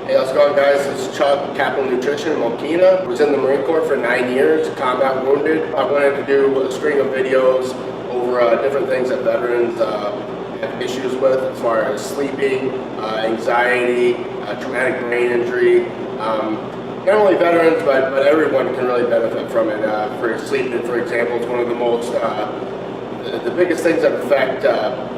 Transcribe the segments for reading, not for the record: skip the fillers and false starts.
Hey, how's it going, guys? This is Chuck, Capital Nutrition in Mokina. I was in the Marine Corps for 9 years, combat wounded. I wanted to do a string of videos over different things that veterans have issues with, as far as sleeping, anxiety, traumatic brain injury. Not only veterans, but everyone can really benefit from it. For sleeping, for example, is one of the most the biggest things that affect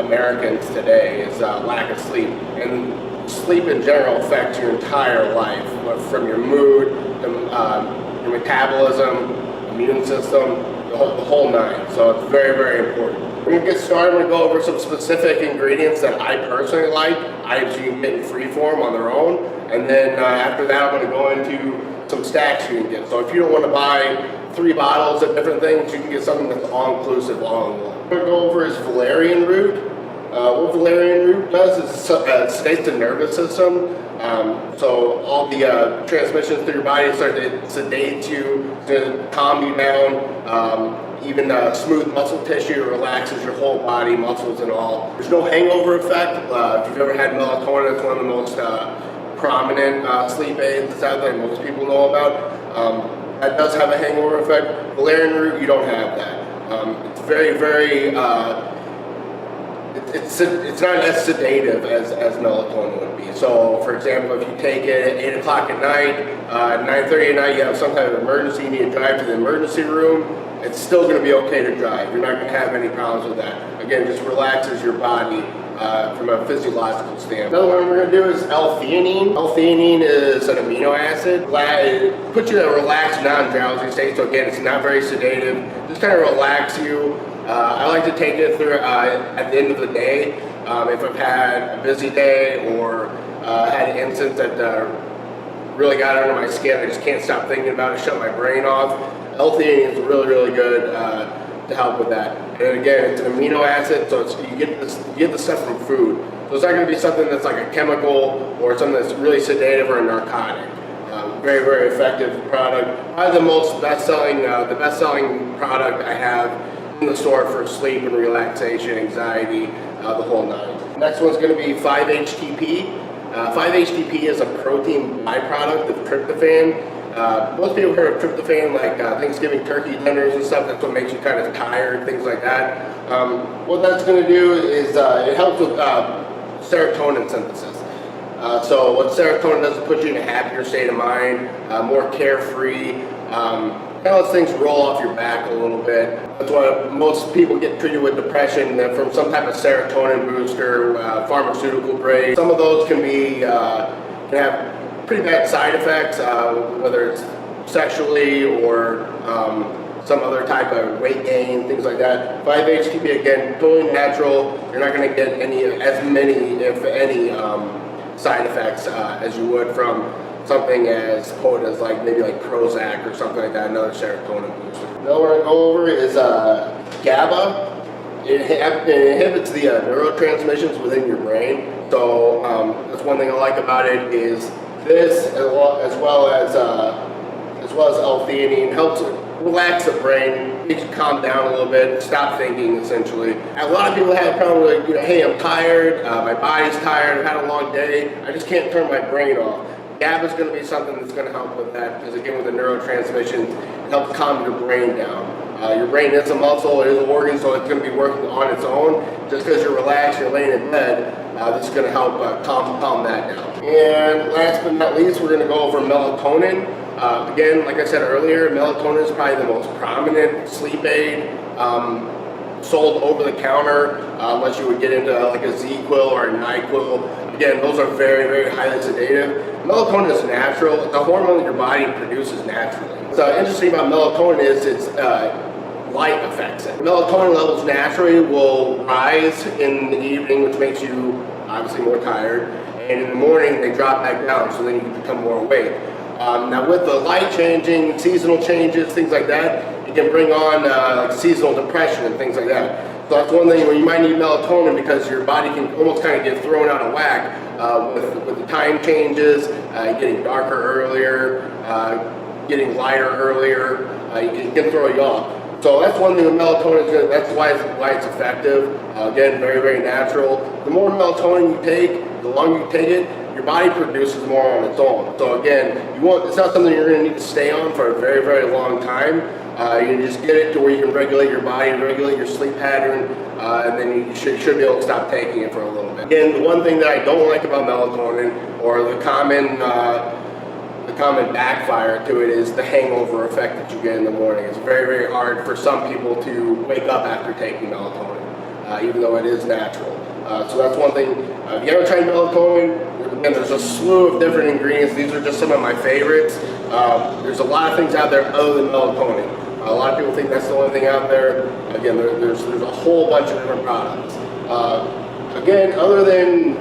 Americans today is lack of sleep. And sleep in general affects your entire life, from your mood, your metabolism, immune system, the whole nine. So it's very, very important. We're going to get started. We're going to go over some specific ingredients that I personally like. Items you can get in free form on their own. And then after that, I'm going to go into some stacks you can get. So if you don't want to buy 3 bottles of different things, you can get something that's all-inclusive, all in one. What we're going to go over is valerian root. What valerian root does is it sedates the nervous system. So all the transmissions through your body start to sedate you, to calm you down. Even smooth muscle tissue, relaxes your whole body, muscles and all. There's no hangover effect. If you've ever had melatonin, it's one of the most prominent sleep aids out there most people know about. That does have a hangover effect. Valerian root, you don't have that. It's very, very, it's not as sedative as melatonin would be. So, for example, if you take it at 8 o'clock at night, 9:30 at night, you have some kind of emergency, you need to drive to the emergency room, it's still going to be okay to drive. You're not going to have any problems with that. Again, it just relaxes your body from a physiological standpoint. Another one we're going to do is L-theanine. L-theanine is an amino acid. It puts you in a relaxed, non-drowsy state. So again, it's not very sedative. Just kind of relax you. I like to take it through at the end of the day. If I've had a busy day or had an instance that really got under my skin, I just can't stop thinking about it, shut my brain off. L-theanine is really, really good to help with that. And again, it's an amino acid, so you get the stuff from food. So it's not going to be something that's like a chemical or something that's really sedative or a narcotic. Very, very effective product. Probably the best-selling product I have in the store for sleep and relaxation, anxiety, the whole nine. Next one's going to be 5-HTP. 5-HTP is a protein byproduct of tryptophan. Most people heard of tryptophan like Thanksgiving turkey dinners and stuff. That's what makes you kind of tired, things like that. What that's going to do is it helps with serotonin synthesis. So what serotonin does is put you in a happier state of mind, more carefree. Kind of lets things roll off your back a little bit. That's why most people get treated with depression from some type of serotonin booster, pharmaceutical grade. Some of those can have pretty bad side effects, whether it's sexually or some other type of weight gain, things like that. 5-HTP, again, totally natural. You're not going to get as many, if any, side effects as you would from something as potent as maybe like Prozac or something like that, another serotonin booster. Now we're going to go over is GABA. It inhibits the neurotransmissions within your brain. So that's one thing I like about it is this, as well as L-theanine, helps relax the brain, makes you calm down a little bit, stop thinking essentially. A lot of people have a problem with hey, I'm tired, my body's tired, I've had a long day, I just can't turn my brain off. GABA is going to be something that's going to help with that, because again, with the neurotransmissions, it helps calm your brain down. Your brain is a muscle, it is an organ, so it's going to be working on its own. Just because you're relaxed, you're laying in bed, this is going to help calm that down. And last but not least, we're going to go over melatonin. Again, like I said earlier, melatonin is probably the most prominent sleep aid sold over the counter, unless you would get into like a Z-Quil or a NyQuil. Again, those are very, very highly sedative. Melatonin is natural. It's a hormone that your body produces naturally. What's interesting about melatonin is its light affects it. Melatonin levels naturally will rise in the evening, which makes you obviously more tired. And in the morning, they drop back down, so then you can become more awake. Now with the light changing, seasonal changes, things like that, it can bring on like seasonal depression and things like that. So that's one thing where you might need melatonin, because your body can almost kind of get thrown out of whack with the time changes, getting darker earlier, getting lighter earlier, it can throw you off. So that's one thing with melatonin is good. That's why it's effective. Again, very, very natural. The more melatonin you take, the longer you take it, your body produces more on its own. So again, it's not something you're going to need to stay on for a very, very long time. You can just get it to where you can regulate your body, regulate your sleep pattern, and then you should be able to stop taking it for a little bit. Again, the one thing that I don't like about melatonin, or the common backfire to it, is the hangover effect that you get in the morning. It's very, very hard for some people to wake up after taking melatonin, even though it is natural. So that's one thing. If you ever tried melatonin, again, there's a slew of different ingredients. These are just some of my favorites. There's a lot of things out there other than melatonin. A lot of people think that's the only thing out there. Again, there's a whole bunch of different products. Again, other than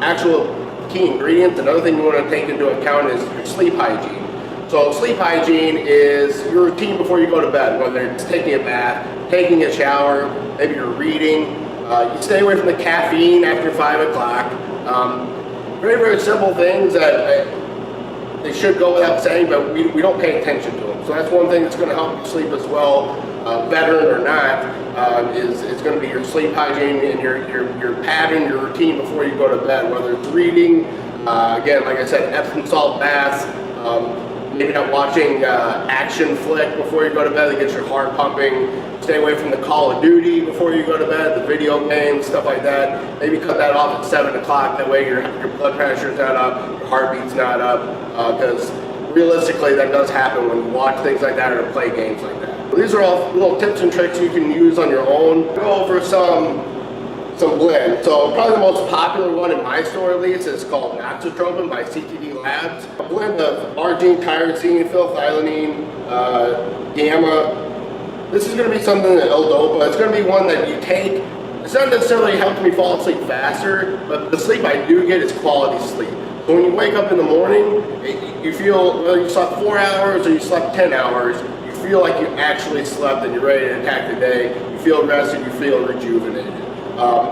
actual key ingredients, another thing you want to take into account is your sleep hygiene. So sleep hygiene is your routine before you go to bed, whether it's taking a bath, taking a shower, maybe you're reading. You stay away from the caffeine after 5 o'clock. Very, very simple things that they should go without saying, but we don't pay attention to them. So that's one thing that's going to help you sleep as well, veteran or not, is going to be your sleep hygiene and your pattern, your routine before you go to bed, whether it's reading, again, like I said, Epsom salt baths, maybe not watching action flick before you go to bed that gets your heart pumping. Stay away from the Call of Duty before you go to bed, the video games, stuff like that. Maybe cut that off at 7 o'clock. That way your blood pressure's not up, your heartbeat's not up, because realistically that does happen when you watch things like that or play games like that. So these are all little tips and tricks you can use on your own. We'll go over some blends. So probably the most popular one in my store at least is called Noxotropin by CTD Labs. A blend of arginine, tyrosine, phenethylamine, gamma. This is going to be something that L-Dopa. It's going to be one that you take. It's not necessarily helping me fall asleep faster, but the sleep I do get is quality sleep. So when you wake up in the morning, you feel, whether you slept 4 hours or you slept 10 hours, you feel like you actually slept and you're ready to attack the day. You feel rested, you feel rejuvenated.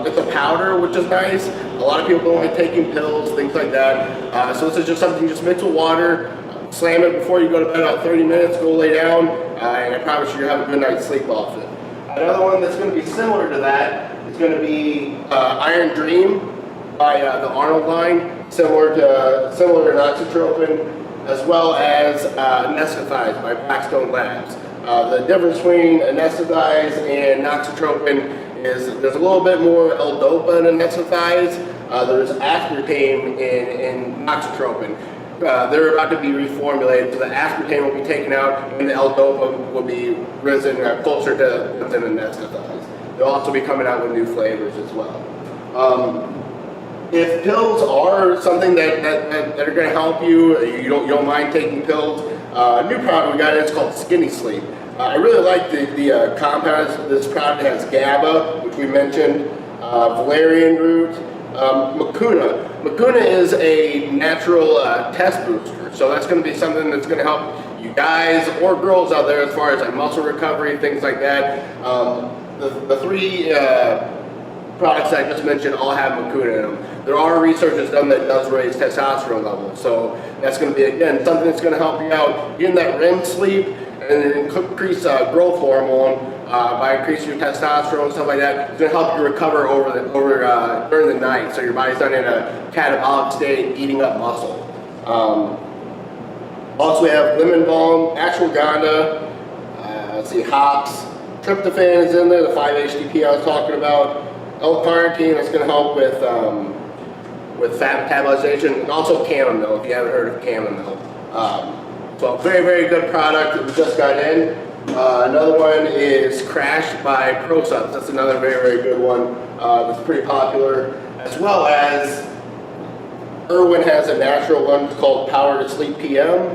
It's a powder, which is nice. A lot of people don't like taking pills, things like that. So this is just something you just mix with water, slam it before you go to bed about 30 minutes, go lay down, and I promise you'll have a good night's sleep off it. Another one that's going to be similar to that is going to be Iron Dream by the Arnold line, similar to Noxotropin, as well as Anesthetize by Blackstone Labs. The difference between Anesthetize and Noxotropin is there's a little bit more L-Dopa in Anesthetize. There's aspartame in Noxotropin. They're about to be reformulated, so the aspartame will be taken out and the L-Dopa will be risen closer to what's in Anesthetize. They'll also be coming out with new flavors as well. If pills are something that are going to help you, you don't mind taking pills, a new product we got in is called Skinny Sleep. I really like the compounds. This product has GABA, which we mentioned, valerian root, mucuna. Mucuna is a natural test booster, so that's going to be something that's going to help you guys or girls out there as far as like muscle recovery, things like that. The three products I just mentioned all have mucuna in them. There are research that's done that does raise testosterone levels, so that's going to be, again, something that's going to help you out getting that REM sleep and increase growth hormone by increasing your testosterone and stuff like that. It's going to help you recover during the night, so your body's not in a catabolic state, eating up muscle. Also, we have lemon balm, ashwagandha, hops, tryptophan is in there, the 5-HTP I was talking about, L-carnitine that's going to help with fat metabolization, and also chamomile, if you haven't heard of chamomile. So very, very good product that we just got in. Another one is Crash by ProSubs. That's another very, very good one that's pretty popular. As well as Irwin has a natural one called Power to Sleep PM.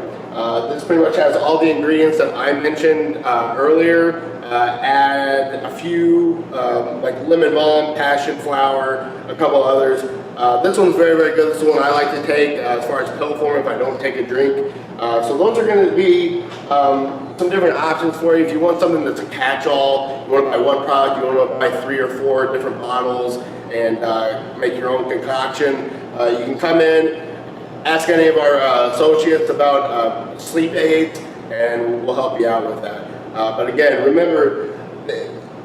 This pretty much has all the ingredients that I mentioned earlier. Add a few like lemon balm, passion flower, a couple others. This one's very, very good. This is one I like to take as far as pill form if I don't take a drink. So those are going to be some different options for you. If you want something that's a catch-all, you want to buy one product, you want to buy 3 or 4 different bottles and make your own concoction, you can come in, ask any of our associates about sleep aids, and we'll help you out with that. But again, remember,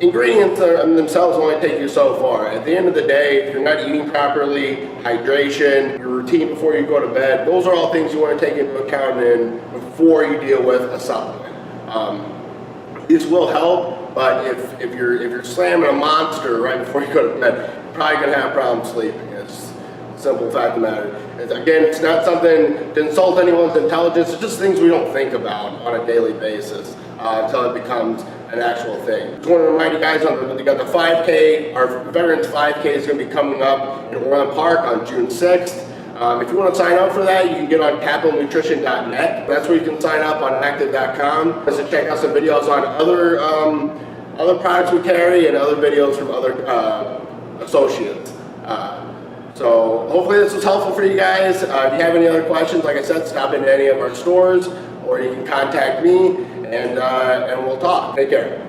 ingredients themselves only take you so far. At the end of the day, if you're not eating properly, hydration, your routine before you go to bed, those are all things you want to take into account before you deal with a supplement. This will help, but if you're slamming a monster right before you go to bed, you're probably going to have problems sleeping. It's a simple fact of the matter. Again, it's not something to insult anyone's intelligence. It's just things we don't think about on a daily basis until it becomes an actual thing. Just want to remind you guys, we got the 5K, our Veterans 5K is going to be coming up in Orland Park on June 6th. If you want to sign up for that, you can get on capitalnutrition.net. That's where you can sign up on active.com. Just check out some videos on other products we carry and other videos from other associates. So hopefully this was helpful for you guys. If you have any other questions, like I said, stop into any of our stores, or you can contact me and we'll talk. Take care.